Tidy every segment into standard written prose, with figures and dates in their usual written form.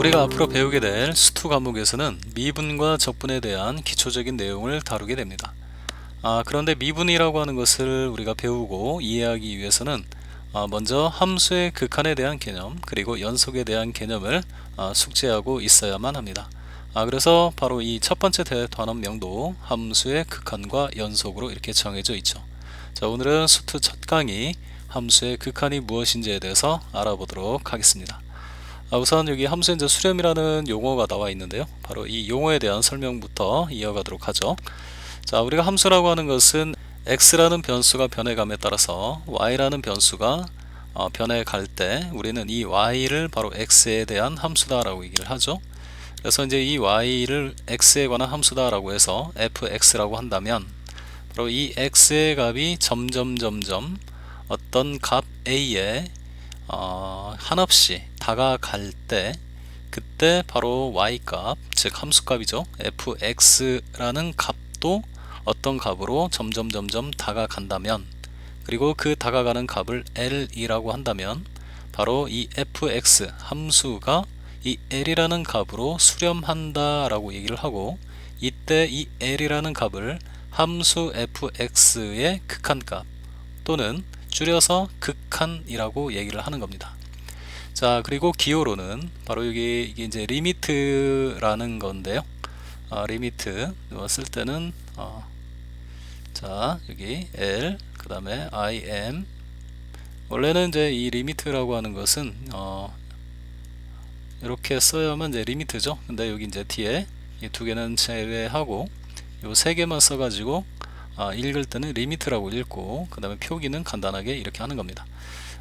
우리가 앞으로 배우게 될 수투 과목에서는 미분과 적분에 대한 기초적인 내용을 다루게 됩니다. 그런데 미분이라고 하는 것을 우리가 배우고 이해하기 위해서는 먼저 함수의 극한에 대한 개념 그리고 연속에 대한 개념을 숙지하고 있어야만 합니다. 그래서 바로 이 첫 번째 대단원명도 함수의 극한과 연속으로 이렇게 정해져 있죠. 자, 오늘은 수투 첫 강의 함수의 극한이 무엇인지에 대해서 알아보도록 하겠습니다. 우선 여기 함수의 이제 수렴이라는 용어가 나와 있는데요. 바로 이 용어에 대한 설명부터 이어가도록 하죠. 자, 우리가 함수라고 하는 것은 x라는 변수가 변해감에 따라서 y라는 변수가 변해갈 때 우리는 이 y를 바로 x에 대한 함수다라고 얘기를 하죠. 그래서 이제 이 y를 x에 관한 함수다라고 해서 fx라고 한다면 바로 이 x의 값이 점점 어떤 값 a에 한없이 다가갈 때 그때 바로 y값, 즉 함수값이죠. fx라는 값도 어떤 값으로 점점 다가간다면, 그리고 그 다가가는 값을 l이라고 한다면 바로 이 fx 함수가 이 l이라는 값으로 수렴한다 라고 얘기를 하고, 이때 이 l이라는 값을 함수 fx의 극한값 또는 줄여서 극한이라고 얘기를 하는 겁니다. 자, 그리고 기호로는 바로 여기 이게 이제 리미트라는 건데요. 리미트 쓸 때는 자, 여기 L 그 다음에 IM. 원래는 이제 이 리미트라고 하는 것은 이렇게 써야만 이제 리미트죠. 근데 여기 이제 뒤에 이 두 개는 제외하고 요 세 개만 써가지고 읽을 때는 리미트라고 읽고 그 다음에 표기는 간단하게 이렇게 하는 겁니다.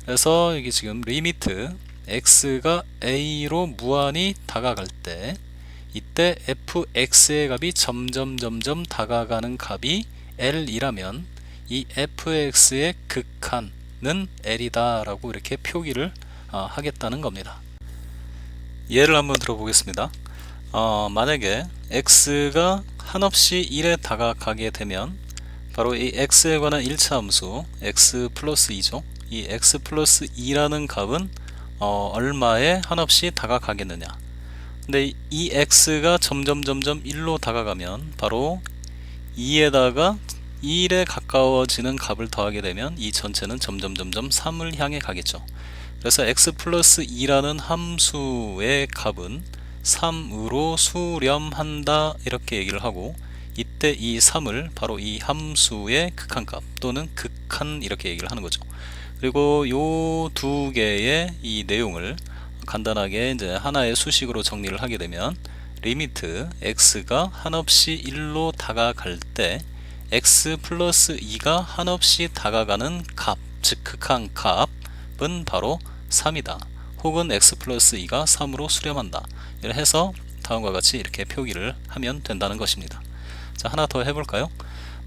그래서 여기 지금 리미트 x가 a로 무한히 다가갈 때 이때 fx의 값이 점점 다가가는 값이 l이라면 이 fx의 극한은 l이다 라고 이렇게 표기를 하겠다는 겁니다. 예를 한번 들어보겠습니다. 만약에 x가 한없이 1에 다가가게 되면 바로 이 x에 관한 1차 함수 x 플러스 2죠. 이 x 플러스 2라는 값은 얼마에 한없이 다가가겠느냐. 근데 이 x가 점점 1로 다가가면 바로 2에다가 1에 가까워지는 값을 더하게 되면 이 전체는 점점 3을 향해 가겠죠. 그래서 x 플러스 2라는 함수의 값은 3으로 수렴한다 이렇게 얘기를 하고, 이때 이 3을 바로 이 함수의 극한값 또는 극한 이렇게 얘기를 하는 거죠. 그리고 요 두 개의 이 내용을 간단하게 이제 하나의 수식으로 정리를 하게 되면 리미트 x가 한없이 1로 다가갈 때 x 플러스 2가 한없이 다가가는 값, 즉 극한 값은 바로 3이다. 혹은 x 플러스 2가 3으로 수렴한다. 이렇게 해서 다음과 같이 이렇게 표기를 하면 된다는 것입니다. 자, 하나 더 해볼까요?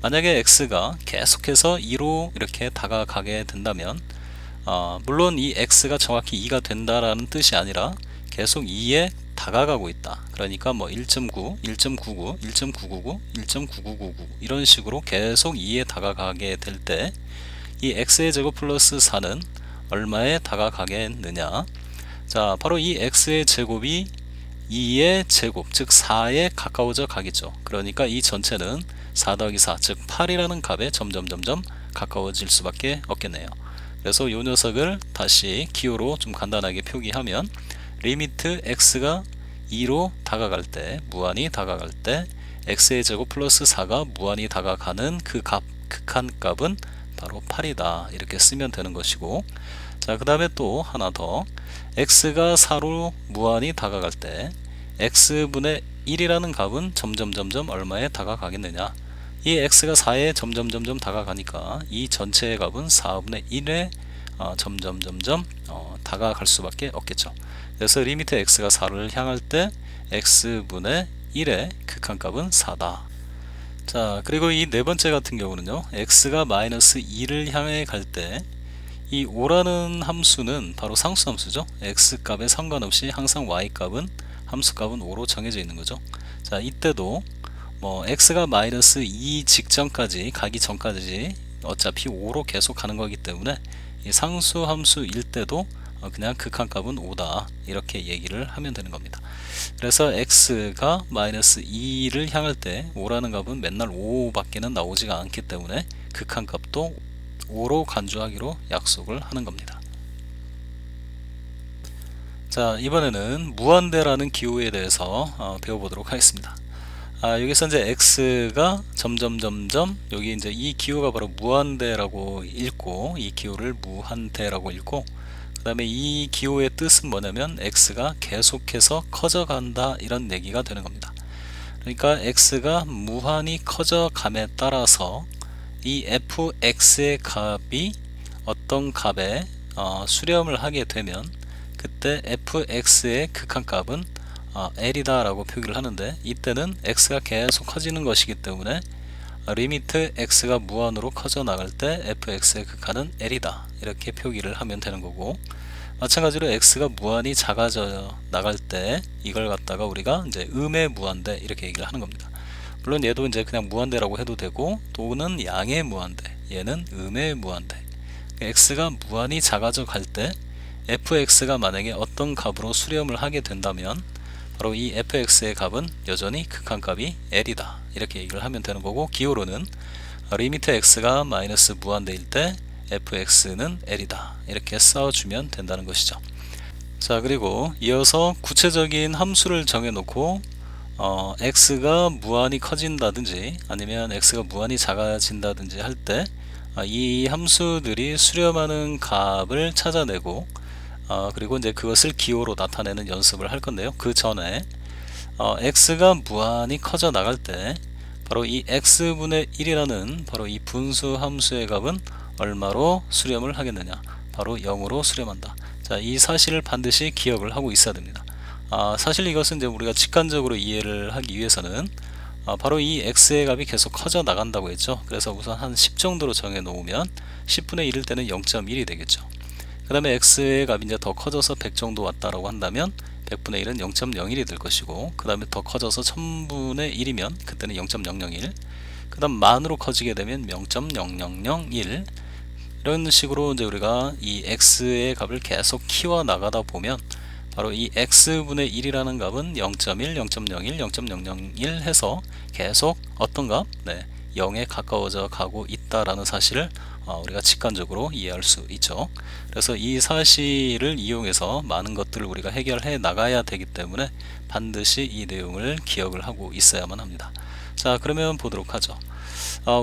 만약에 x가 계속해서 2로 이렇게 다가가게 된다면 물론 이 x가 정확히 2가 된다라는 뜻이 아니라 계속 2에 다가가고 있다. 그러니까 뭐 1.9, 1.99, 1.999, 1.9999 이런 식으로 계속 2에 다가가게 될 때 이 x의 제곱 플러스 4는 얼마에 다가가겠느냐. 자, 바로 이 x의 제곱이 2의 제곱, 즉 4에 가까워져 가겠죠. 그러니까 이 전체는 4 더하기 4, 즉 8이라는 값에 점점 가까워질 수밖에 없겠네요. 그래서 이 녀석을 다시 기호로 좀 간단하게 표기하면 리미트 x가 2로 다가갈 때, 무한히 다가갈 때 x의 제곱 플러스 4가 무한히 다가가는 그 값, 극한값은 바로 8이다 이렇게 쓰면 되는 것이고, 자, 그 다음에 또 하나 더, x가 4로 무한히 다가갈 때 x분의 1이라는 값은 점점 얼마에 다가가겠느냐. 이 x가 4에 점점 다가가니까 이 전체의 값은 4분의 1에 점점 다가갈 수밖에 없겠죠. 그래서 리미트 x가 4를 향할 때 x분의 1의 극한값은 4다. 자, 그리고 이 네 번째 같은 경우는요, x가 마이너스 2를 향해 갈 때 이 5라는 함수는 바로 상수함수죠. x값에 상관없이 항상 y값은 함수값은 5로 정해져 있는 거죠. 자, 이때도 뭐 x가 마이너스 2 직전까지 가기 전까지 어차피 5로 계속 가는 거기 때문에 이 상수함수일 때도 그냥 극한값은 5다 이렇게 얘기를 하면 되는 겁니다. 그래서 x가 마이너스 2를 향할 때 5라는 값은 맨날 5밖에는 나오지가 않기 때문에 극한값도 5로 간주하기로 약속을 하는 겁니다. 자, 이번에는 무한대라는 기호에 대해서 배워보도록 하겠습니다. 여기서 이제 x가 점점점점, 여기 이제 이 기호가 바로 무한대라고 읽고 이 기호를 무한대라고 읽고, 그 다음에 이 기호의 뜻은 뭐냐면 x가 계속해서 커져간다 이런 얘기가 되는 겁니다. 그러니까 x가 무한히 커져감에 따라서 이 fx의 값이 어떤 값에 수렴을 하게 되면 그때 fx의 극한값은 L이다 라고 표기를 하는데, 이때는 x가 계속 커지는 것이기 때문에 리미트 x가 무한으로 커져 나갈 때 fx의 극한은 L이다 이렇게 표기를 하면 되는 거고, 마찬가지로 x가 무한히 작아져 나갈 때 이걸 갖다가 우리가 이제 음의 무한대 이렇게 얘기를 하는 겁니다. 물론 얘도 이제 그냥 무한대라고 해도 되고, 또는 양의 무한대, 얘는 음의 무한대. x가 무한히 작아져 갈 때 fx가 만약에 어떤 값으로 수렴을 하게 된다면 바로 이 fx의 값은 여전히 극한값이 L이다 이렇게 얘기를 하면 되는 거고, 기호로는 리미트 x가 마이너스 무한대일 때 fx는 L이다 이렇게 써주면 된다는 것이죠. 자, 그리고 이어서 구체적인 함수를 정해놓고 x가 무한히 커진다든지 아니면 x가 무한히 작아진다든지 할 때 이 함수들이 수렴하는 값을 찾아내고 그리고 이제 그것을 기호로 나타내는 연습을 할 건데요. 그 전에 x가 무한히 커져 나갈 때 바로 이 x분의 1이라는 바로 이 분수 함수의 값은 얼마로 수렴을 하겠느냐, 바로 0으로 수렴한다. 자, 이 사실을 반드시 기억을 하고 있어야 됩니다. 사실 이것은 이제 우리가 직관적으로 이해를 하기 위해서는 바로 이 x의 값이 계속 커져 나간다고 했죠. 그래서 우선 한 10 정도로 정해 놓으면 10분의 1일 때는 0.1이 되겠죠. 그 다음에 x의 값이 이제 더 커져서 100 정도 왔다라고 한다면 100분의 1은 0.01이 될 것이고, 그 다음에 더 커져서 1000분의 1이면 그때는 0.001, 그 다음 만으로 커지게 되면 0.0001, 이런 식으로 이제 우리가 이 x의 값을 계속 키워 나가다 보면 바로 이 x분의 1이라는 값은 0.1, 0.01, 0.001 해서 계속 어떤 값? 0에 가까워져 가고 있다라는 사실을 우리가 직관적으로 이해할 수 있죠. 그래서 이 사실을 이용해서 많은 것들을 우리가 해결해 나가야 되기 때문에 반드시 이 내용을 기억을 하고 있어야만 합니다. 자, 그러면 보도록 하죠.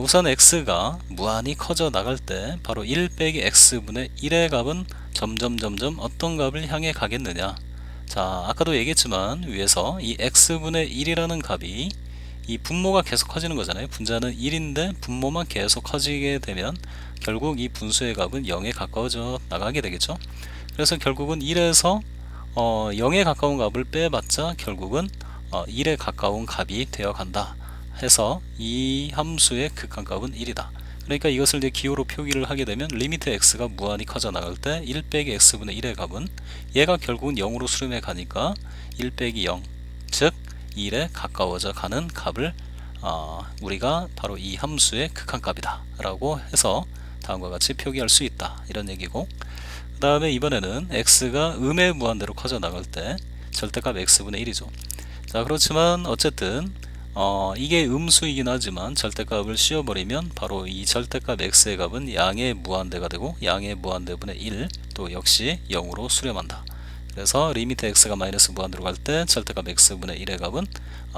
우선 x가 무한히 커져 나갈 때 바로 1 빼기 x분의 1의 값은 점점 어떤 값을 향해 가겠느냐. 자, 아까도 얘기했지만 위에서 이 x분의 1이라는 값이 이 분모가 계속 커지는 거잖아요. 분자는 1인데 분모만 계속 커지게 되면 결국 이 분수의 값은 0에 가까워져 나가게 되겠죠. 그래서 결국은 1에서 0에 가까운 값을 빼봤자 결국은 1에 가까운 값이 되어 간다 해서 이 함수의 극한값은 1이다. 그러니까 이것을 이제 기호로 표기를 하게 되면 리미트 x가 무한히 커져 나갈 때 1 빼기 x분의 1의 값은 얘가 결국은 0으로 수렴해 가니까 1 빼기 0, 즉 1에 가까워져 가는 값을 우리가 바로 이 함수의 극한값이다 라고 해서 다음과 같이 표기할 수 있다 이런 얘기고, 그 다음에 이번에는 x가 음의 무한대로 커져 나갈 때 절대값 x분의 1이죠. 자, 그렇지만 어쨌든 이게 음수이긴 하지만 절대값을 씌워버리면 바로 이 절대값 x의 값은 양의 무한대가 되고 양의 무한대분의 1 또 역시 0으로 수렴한다. 그래서 리미트 x가 마이너스 무한대로 갈 때 절대값 x분의 1의 값은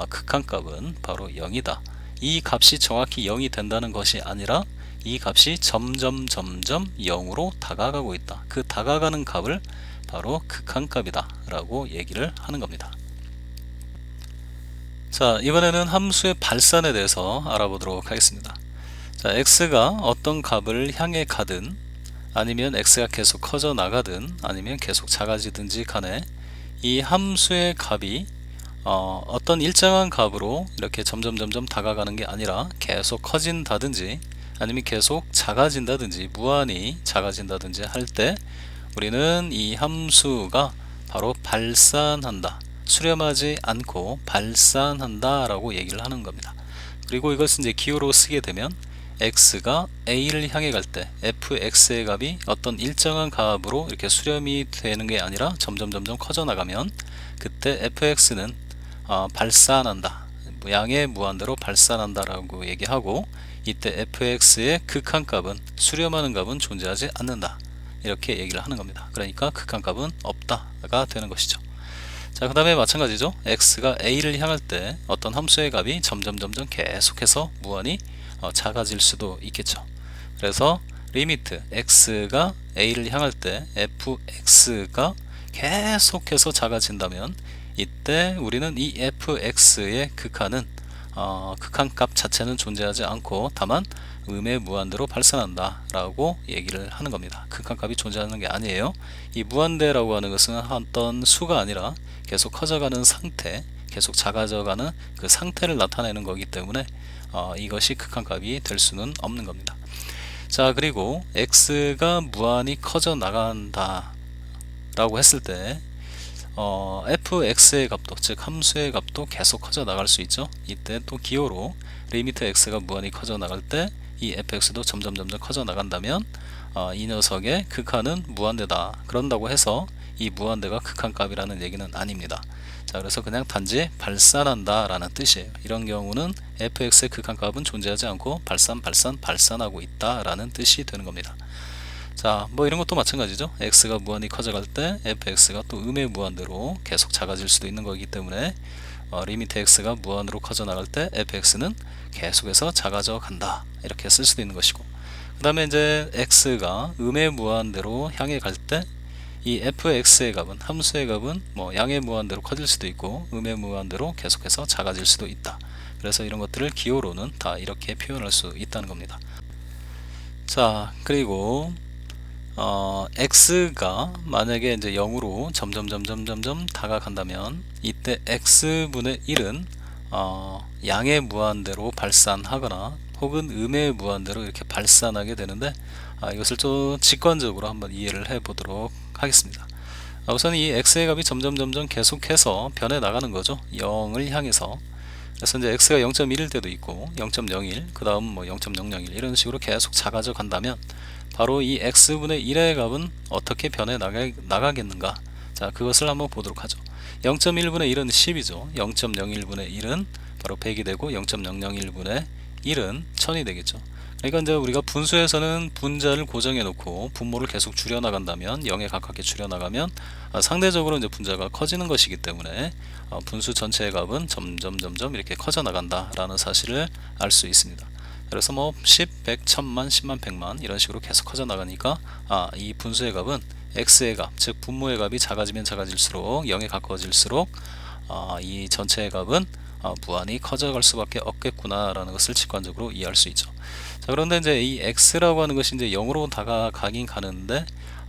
극한값은 바로 0이다. 이 값이 정확히 0이 된다는 것이 아니라 이 값이 점점 0으로 다가가고 있다. 그 다가가는 값을 바로 극한값이다 라고 얘기를 하는 겁니다. 자, 이번에는 함수의 발산에 대해서 알아보도록 하겠습니다. 자, x가 어떤 값을 향해 가든 아니면 x가 계속 커져 나가든 아니면 계속 작아지든지 간에 이 함수의 값이 어떤 일정한 값으로 이렇게 점점 다가가는 게 아니라 계속 커진다든지 아니면 계속 작아진다든지 무한히 작아진다든지 할 때 우리는 이 함수가 바로 발산한다, 수렴하지 않고 발산한다 라고 얘기를 하는 겁니다. 그리고 이것은 이제 기호로 쓰게 되면 x가 a를 향해 갈 때 fx의 값이 어떤 일정한 값으로 이렇게 수렴이 되는 게 아니라 점점 커져 나가면 그때 fx는 발산한다, 양의 무한대로 발산한다 라고 얘기하고, 이때 fx의 극한값은 수렴하는 값은 존재하지 않는다 이렇게 얘기를 하는 겁니다. 그러니까 극한값은 없다가 되는 것이죠. 자, 그 다음에 마찬가지죠. x가 a를 향할 때 어떤 함수의 값이 점점 계속해서 무한히 작아질 수도 있겠죠. 그래서 리미트 x가 a를 향할 때 fx가 계속해서 작아진다면 이때 우리는 이 fx의 극한은 극한값 자체는 존재하지 않고 다만 음의 무한대로 발산한다 라고 얘기를 하는 겁니다. 극한값이 존재하는 게 아니에요. 이 무한대라고 하는 것은 어떤 수가 아니라 계속 커져가는 상태, 계속 작아져가는 그 상태를 나타내는 거기 때문에 이것이 극한값이 될 수는 없는 겁니다. 자, 그리고 x가 무한히 커져 나간다 라고 했을 때 fx의 값도, 즉 함수의 값도 계속 커져 나갈 수 있죠. 이때 또 기호로 리미트 x가 무한히 커져 나갈 때 이 fx도 점점 커져 나간다면 이 녀석의 극한은 무한대다, 그런다고 해서 이 무한대가 극한값이라는 얘기는 아닙니다. 자, 그래서 그냥 단지 발산한다 라는 뜻이에요. 이런 경우는 fx의 극한값은 존재하지 않고 발산하고 있다 라는 뜻이 되는 겁니다. 자, 뭐 이런 것도 마찬가지죠. x가 무한히 커져갈 때 fx가 또 음의 무한대로 계속 작아질 수도 있는 거기 때문에 리미트 x가 무한으로 커져 나갈 때 fx는 계속해서 작아져 간다 이렇게 쓸 수도 있는 것이고, 그 다음에 이제 x가 음의 무한대로 향해 갈 때 이 fx의 값은, 함수의 값은 뭐 양의 무한대로 커질 수도 있고 음의 무한대로 계속해서 작아질 수도 있다. 그래서 이런 것들을 기호로는 다 이렇게 표현할 수 있다는 겁니다. 자, 그리고 x가 만약에 이제 0으로 점점 다가간다면 이때 x분의 1은 양의 무한대로 발산하거나 혹은 음의 무한대로 이렇게 발산하게 되는데, 이것을 좀 직관적으로 한번 이해를 해 보도록 하겠습니다. 우선 이 x의 값이 점점 계속해서 변해 나가는 거죠. 0을 향해서. 그래서 이제 x가 0.1일 때도 있고 0.01, 그 다음 뭐 0.001 이런 식으로 계속 작아져 간다면 바로 이 x분의 1의 값은 어떻게 변해 나가겠는가? 자, 그것을 한번 보도록 하죠. 0.1분의 1은 10이죠. 0.01분의 1은 바로 100이 되고 0.001분의 1은 1000이 되겠죠. 그러니까 이제 우리가 분수에서는 분자를 고정해 놓고 분모를 계속 줄여 나간다면 0에 가깝게 줄여 나가면 상대적으로 이제 분자가 커지는 것이기 때문에 분수 전체의 값은 점점 이렇게 커져 나간다 라는 사실을 알 수 있습니다. 그래서 뭐 10, 100, 1000만, 10만, 100만 이런 식으로 계속 커져 나가니까 이 분수의 값은 x의 값, 즉 분모의 값이 작아지면 작아질수록 0에 가까워질수록 이 전체의 값은 무한히 커져갈 수밖에 없겠구나 라는 것을 직관적으로 이해할 수 있죠. 자, 그런데 이제 이 x라고 하는 것이 이제 0으로 다가가긴 가는데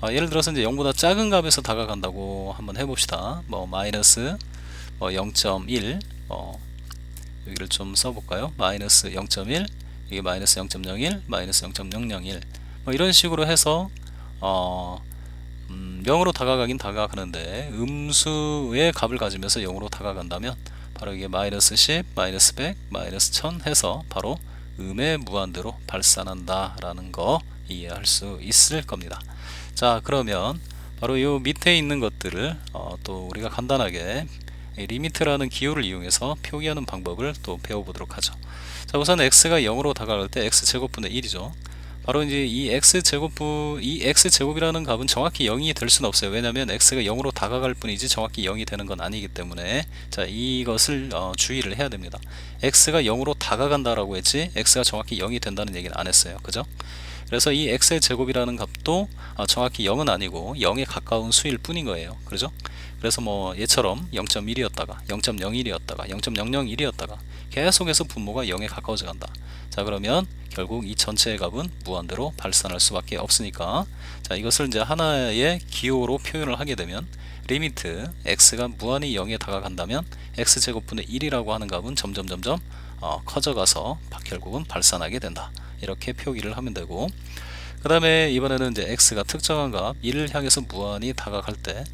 예를 들어서 이제 0보다 작은 값에서 다가간다고 한번 해봅시다. 뭐 마이너스 0.1 여기를 좀 써볼까요? 마이너스 0.1, 이게 마이너스 0.01, 마이너스 0.001 뭐 이런 식으로 해서 0으로 다가가긴 다가가는데 음수의 값을 가지면서 0으로 다가간다면 바로 이게 마이너스 10, 마이너스 100, 마이너스 1000 해서 바로 음의 무한대로 발산한다 라는 거 이해할 수 있을 겁니다. 자, 그러면 바로 이 밑에 있는 것들을 또 우리가 간단하게 리미트라는 기호를 이용해서 표기하는 방법을 또 배워보도록 하죠. 자, 우선 x가 0으로 다가갈 때 x제곱분의 1이죠. 바로 이제 이 x제곱이라는 값은 정확히 0이 될 수는 없어요. 왜냐하면 x가 0으로 다가갈 뿐이지 정확히 0이 되는 건 아니기 때문에, 자, 이것을 주의를 해야 됩니다. x가 0으로 다가간다라고 했지 x가 정확히 0이 된다는 얘기는 안 했어요. 그죠? 그래서 이 x의 제곱이라는 값도 정확히 0은 아니고 0에 가까운 수일 뿐인 거예요. 그죠? 그래서 뭐 얘처럼 0.1이었다가 0.01이었다가 0.001이었다가 계속해서 분모가 0에 가까워져 간다. 자, 그러면 결국 이 전체의 값은 무한대로 발산할 수밖에 없으니까, 자, 이것을 이제 하나의 기호로 표현을 하게 되면 리미트 x가 무한히 0에 다가간다면 x제곱분의 1이라고 하는 값은 점점 커져가서 결국은 발산하게 된다. 이렇게 표기를 하면 되고, 그 다음에 이번에는 이제 x가 특정한 값 1을 향해서 무한히 다가갈 때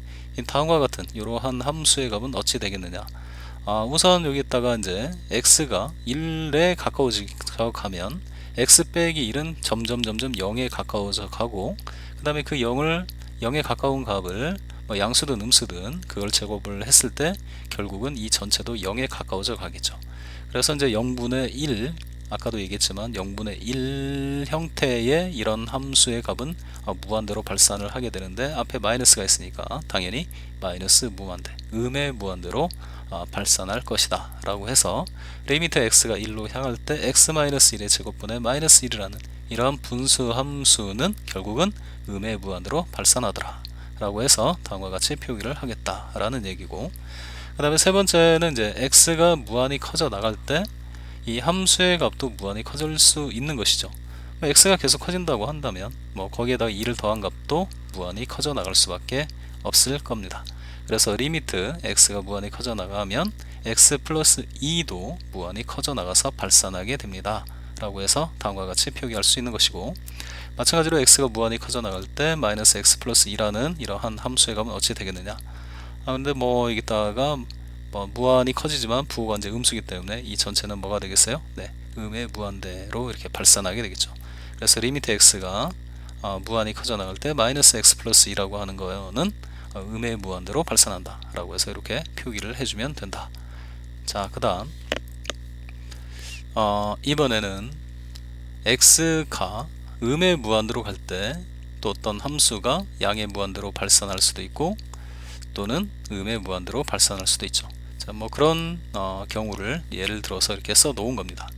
다음과 같은 이러한 함수의 값은 어찌 되겠느냐? 우선 여기다가 이제 x가 1에 가까워지면 x 빼기 1은 점점 0에 가까워져 가고, 그 다음에 그 0에 가까운 값을 뭐 양수든 음수든 그걸 제곱을 했을 때 결국은 이 전체도 0에 가까워져 가겠죠. 그래서 이제 0분의 1, 아까도 얘기했지만 0분의 1 형태의 이런 함수의 값은 무한대로 발산을 하게 되는데, 앞에 마이너스가 있으니까 당연히 마이너스 무한대, 음의 무한대로 발산할 것이다 라고 해서 리미트 x가 1로 향할 때 x-1의 제곱분의 마이너스 1이라는 이러한 분수 함수는 결국은 음의 무한대로 발산하더라 라고 해서 다음과 같이 표기를 하겠다 라는 얘기고, 그 다음에 세 번째는 이제 x가 무한히 커져 나갈 때 이 함수의 값도 무한히 커질 수 있는 것이죠. x가 계속 커진다고 한다면 뭐 거기에다가 2를 더한 값도 무한히 커져 나갈 수밖에 없을 겁니다. 그래서 리미트 x가 무한히 커져 나가면 x 플러스 2도 무한히 커져 나가서 발산하게 됩니다 라고 해서 다음과 같이 표기할 수 있는 것이고, 마찬가지로 x가 무한히 커져 나갈 때 마이너스 x 플러스 2라는 이러한 함수의 값은 어찌 되겠느냐. 근데 뭐 여기다가 무한히 커지지만 부호가 이제 음수기 때문에 이 전체는 뭐가 되겠어요? 네, 음의 무한대로 이렇게 발산하게 되겠죠. 그래서 리미트 x가 무한히 커져 나갈 때 마이너스 x 플러스 2라고 하는 거는 음의 무한대로 발산한다 라고 해서 이렇게 표기를 해주면 된다. 자, 그 다음 이번에는 x가 음의 무한대로 갈 때 또 어떤 함수가 양의 무한대로 발산할 수도 있고 또는 음의 무한대로 발산할 수도 있죠. 자, 뭐 그런 경우를 예를 들어서 이렇게 써 놓은 겁니다.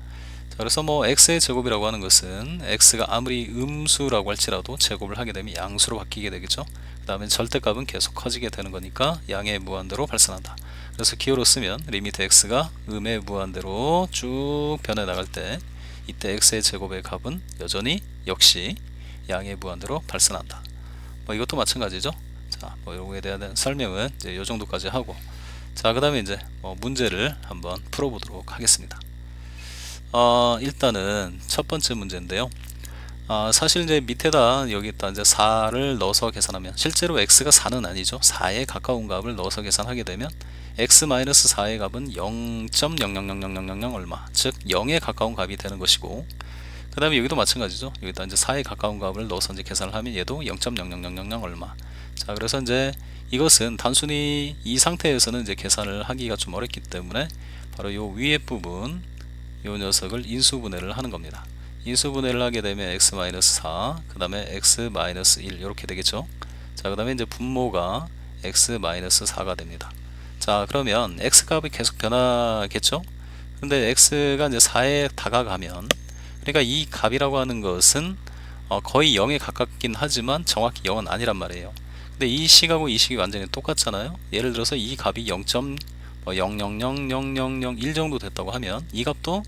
자, 그래서 뭐 x의 제곱이라고 하는 것은 x가 아무리 음수라고 할지라도 제곱을 하게 되면 양수로 바뀌게 되겠죠. 그 다음에 절대값은 계속 커지게 되는 거니까 양의 무한대로 발산한다. 그래서 기호로 쓰면 리미트 x가 음의 무한대로 쭉 변해 나갈 때 이때 x의 제곱의 값은 여전히 역시 양의 무한대로 발산한다. 뭐 이것도 마찬가지죠. 자, 뭐 요거에 대한 설명은 이제 요 정도까지 하고, 자, 그 다음에 이제 문제를 한번 풀어보도록 하겠습니다. 일단은 첫 번째 문제인데요. 사실 이제 밑에다 여기다 이제 4를 넣어서 계산하면 실제로 x가 4는 아니죠. 4에 가까운 값을 넣어서 계산하게 되면 x-4의 값은 0.000000 얼마, 즉 0에 가까운 값이 되는 것이고, 그 다음에 여기도 마찬가지죠. 여기다 이제 4에 가까운 값을 넣어서 이제 계산을 하면 얘도 0.0000 얼마. 자, 그래서 이제 이것은 단순히 이 상태에서는 이제 계산을 하기가 좀 어렵기 때문에 바로 요 위에 부분 요 녀석을 인수분해를 하는 겁니다. 인수분해를 하게 되면 x-4, 그 다음에 x-1 이렇게 되겠죠. 자, 그 다음에 이제 분모가 x-4가 됩니다. 자, 그러면 x 값이 계속 변하겠죠. 근데 x가 이제 4에 다가가면, 그러니까 이 값이라고 하는 것은 거의 0에 가깝긴 하지만 정확히 0은 아니란 말이에요. 근데 이 식하고 이 식이 완전히 똑같잖아요. 예를 들어서 이 값이 0.000001 정도 됐다고 하면 이 값도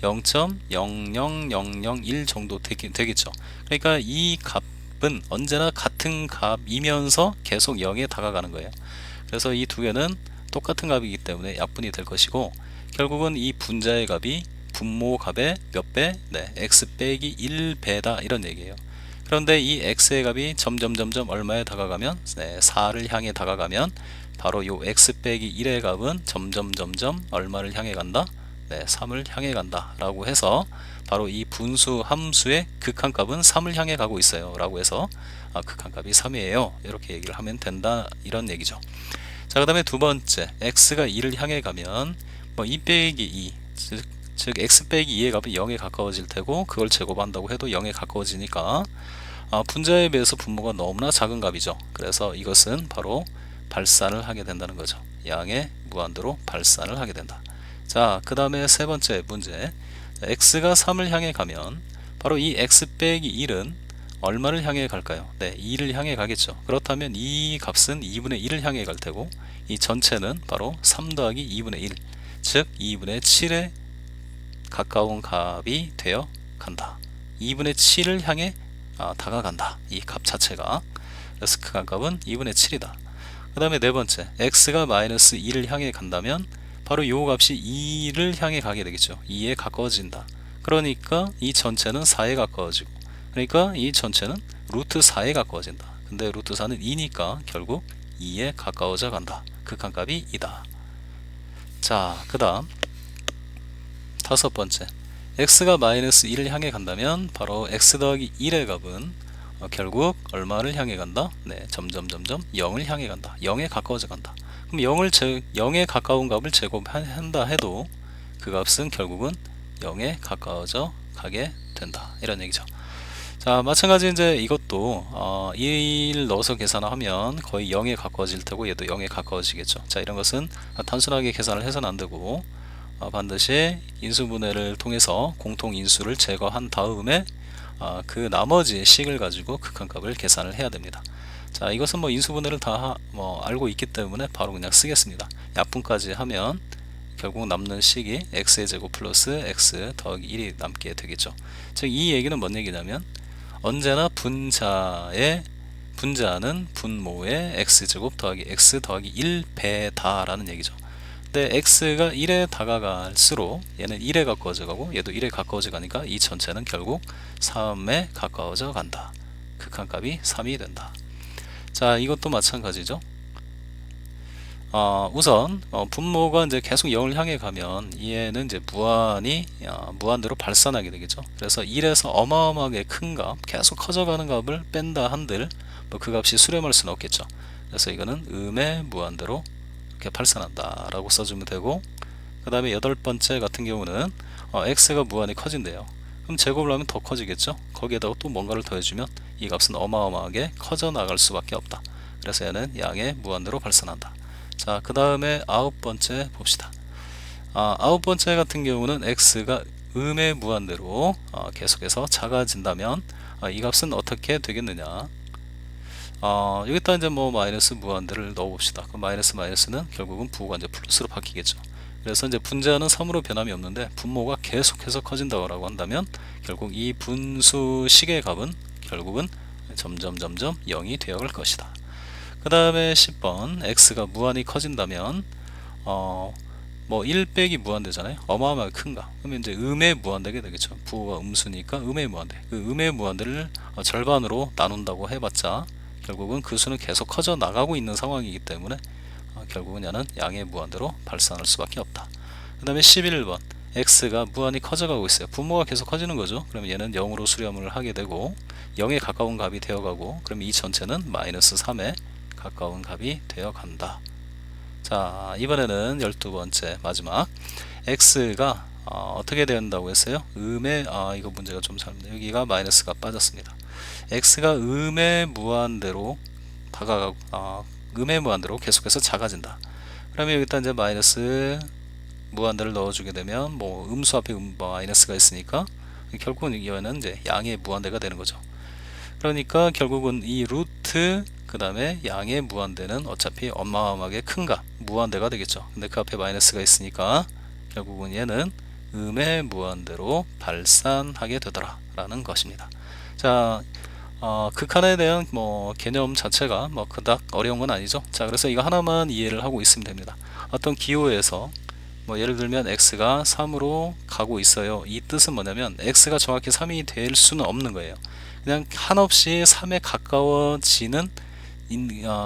0.00001 정도 되겠죠. 그러니까 이 값은 언제나 같은 값이면서 계속 0에 다가가는 거예요. 그래서 이 두 개는 똑같은 값이기 때문에 약분이 될 것이고, 결국은 이 분자의 값이 분모 값의 몇 배? 네, x 빼기 1배다 이런 얘기예요. 그런데 이 x의 값이 점점 얼마에 다가가면, 네, 4를 향해 다가가면 바로 요 x 빼기 1의 값은 점점 얼마를 향해 간다? 네, 3을 향해 간다 라고 해서 바로 이 분수 함수의 극한값은 3을 향해 가고 있어요 라고 해서 극한값이 3이에요 이렇게 얘기를 하면 된다 이런 얘기죠. 자, 그 다음에 두 번째, x가 2를 향해 가면 2 빼기 2, 즉 x 빼기 2의 값은 0에 가까워질 테고, 그걸 제곱한다고 해도 0에 가까워지니까 분자에 비해서 분모가 너무나 작은 값이죠. 그래서 이것은 바로 발산을 하게 된다는 거죠. 양의 무한대로 발산을 하게 된다. 자, 그 다음에 세 번째 문제, x가 3을 향해 가면 바로 이 x 빼기 1은 얼마를 향해 갈까요? 네, 2를 향해 가겠죠. 그렇다면 이 값은 2분의 1을 향해 갈 테고, 이 전체는 바로 3 더하기 2분의 1, 즉 2분의 7에 가까운 값이 되어 간다. 2분의 7을 향해 다가간다. 이 값 자체가. 그래서 극한값은 2분의 7이다. 그 다음에 네 번째, x가 마이너스 2를 향해 간다면 바로 이 값이 2를 향해 가게 되겠죠. 2에 가까워진다. 그러니까 이 전체는 4에 가까워지고, 그러니까 이 전체는 루트 4에 가까워진다. 근데 루트 4는 2니까 결국 2에 가까워져 간다. 극한값이 2다. 자, 그 다음 다섯 번째, x가 마이너스 1을 향해 간다면 바로 x 더하기 1의 값은 결국 얼마를 향해 간다? 네, 점점점점 0을 향해 간다. 0에 가까워져 간다. 그럼 0에 가까운 값을 제곱한다 해도 그 값은 결국은 0에 가까워져 가게 된다. 이런 얘기죠. 자, 마찬가지 이제 이것도 1 넣어서 계산하면 거의 0에 가까워질 테고 얘도 0에 가까워지겠죠. 자, 이런 것은 단순하게 계산을 해서는 안 되고 반드시 인수분해를 통해서 공통인수를 제거한 다음에 그 나머지 식을 가지고 극한값을 계산을 해야 됩니다. 자, 이것은 뭐 인수분해를 다 알고 있기 때문에 바로 그냥 쓰겠습니다. 약분까지 하면 결국 남는 식이 x의 제곱 플러스 x 더하기 1이 남게 되겠죠. 즉 이 얘기는 뭔 얘기냐면 언제나 분자는 분모의 x제곱 더하기 x 더하기 1배다 라는 얘기죠. 근데 x가 1에 다가갈수록 얘는 1에 가까워져 가고 얘도 1에 가까워져 가니까 이 전체는 결국 3에 가까워져 간다. 극한값이 3이 된다. 자, 이것도 마찬가지죠. 우선 분모가 이제 계속 0을 향해 가면 얘는 이제 무한대로 발산하게 되겠죠. 그래서 1에서 어마어마하게 큰 값, 계속 커져가는 값을 뺀다 한들 그 값이 수렴할 수는 없겠죠. 그래서 이거는 음의 무한대로 이렇게 발산한다 라고 써주면 되고, 그 다음에 8번째 같은 경우는 x가 무한히 커진대요. 그럼 제곱을 하면 더 커지겠죠. 거기에다가 또 뭔가를 더해주면 이 값은 어마어마하게 커져 나갈 수밖에 없다. 그래서 얘는 양의 무한대로 발산한다. 자, 그 다음에 9번째 봅시다. 9번째 같은 경우는 x가 음의 무한대로 계속해서 작아진다면 이 값은 어떻게 되겠느냐. 여기다 이제 뭐 마이너스 무한대를 넣어 봅시다. 그럼 마이너스는 결국은 부호가 이제 플러스로 바뀌겠죠. 그래서 이제 분자는 3으로 변함이 없는데 분모가 계속해서 커진다고 한다면 결국 이 분수식의 값은 결국은 점점 0이 되어갈 것이다. 그 다음에 10번 x가 무한히 커진다면 뭐 1 빼기 무한대잖아요. 어마어마하게 큰가. 그러면 이제 음의 무한대가 되겠죠. 부호가 음수니까 음의 무한대. 그 음의 무한대를 절반으로 나눈다고 해봤자 결국은 그 수는 계속 커져 나가고 있는 상황이기 때문에 결국은 얘는 양의 무한대로 발산할 수밖에 없다. 그 다음에 11번 x가 무한히 커져가고 있어요. 분모가 계속 커지는 거죠. 그러면 얘는 0으로 수렴을 하게 되고 0에 가까운 값이 되어가고, 그럼 이 전체는 마이너스 3에 가까운 값이 되어간다. 자, 이번에는 12번째 마지막 x가 어떻게 된다고 했어요? 이거 문제가 좀 잘못네. 여기가 마이너스가 빠졌습니다. x가 음의 무한대로 음의 무한대로 계속해서 작아진다. 그러면 여기다 이제 마이너스 무한대를 넣어주게 되면 뭐 음수 앞에 마이너스가 있으니까 결국은 이거는 이제 양의 무한대가 되는 거죠. 그러니까 결국은 이 루트 그 다음에 양의 무한대는 어차피 어마어마하게 큰 값 무한대가 되겠죠. 근데 그 앞에 마이너스가 있으니까 결국은 얘는 음의 무한대로 발산하게 되더라 라는 것입니다. 자, 극한에 대한 뭐 개념 자체가 뭐 그닥 어려운 건 아니죠. 자, 그래서 이거 하나만 이해를 하고 있으면 됩니다. 어떤 기호에서 뭐 예를 들면 x가 3으로 가고 있어요. 이 뜻은 뭐냐면 x가 정확히 3이 될 수는 없는 거예요. 그냥 한없이 3에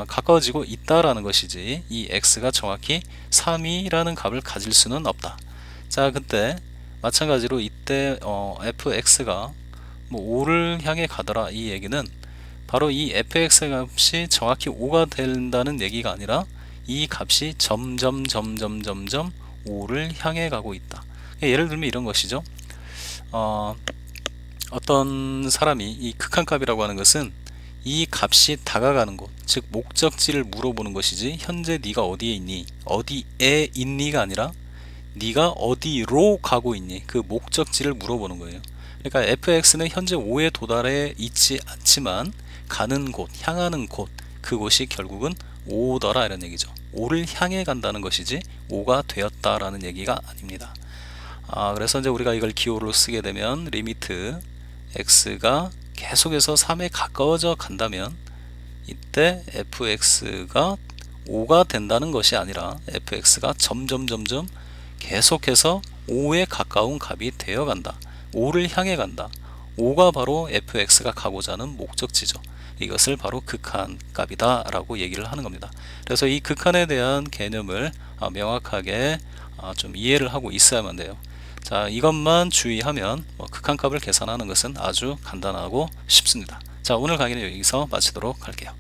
가까워지고 있다라는 것이지 이 x가 정확히 3이라는 값을 가질 수는 없다. 자, 그때 마찬가지로 이때 fx가 뭐 5를 향해 가더라 이 얘기는 바로 이 fx 값이 정확히 5가 된다는 얘기가 아니라 이 값이 점점 5를 향해 가고 있다. 예를 들면 이런 것이죠. 어떤 사람이 이 극한값이라고 하는 것은 이 값이 다가가는 곳, 즉 목적지를 물어보는 것이지 현재 네가 어디에 있니? 어디에 있니가 아니라 네가 어디로 가고 있니? 그 목적지를 물어보는 거예요. 그러니까 fx는 현재 5에 도달해 있지 않지만 가는 곳, 향하는 곳, 그곳이 결국은 5더라 이런 얘기죠. 5를 향해 간다는 것이지 5가 되었다라는 얘기가 아닙니다. 그래서 이제 우리가 이걸 기호로 쓰게 되면 리미트 x가 계속해서 3에 가까워져 간다면 이때 fx가 5가 된다는 것이 아니라 fx가 점점 계속해서 5에 가까운 값이 되어 간다. 5를 향해 간다. 5가 바로 fx가 가고자 하는 목적지죠. 이것을 바로 극한값이다 라고 얘기를 하는 겁니다. 그래서 이 극한에 대한 개념을 명확하게 좀 이해를 하고 있어야만 돼요. 자, 이것만 주의하면 극한값을 계산하는 것은 아주 간단하고 쉽습니다. 자, 오늘 강의는 여기서 마치도록 할게요.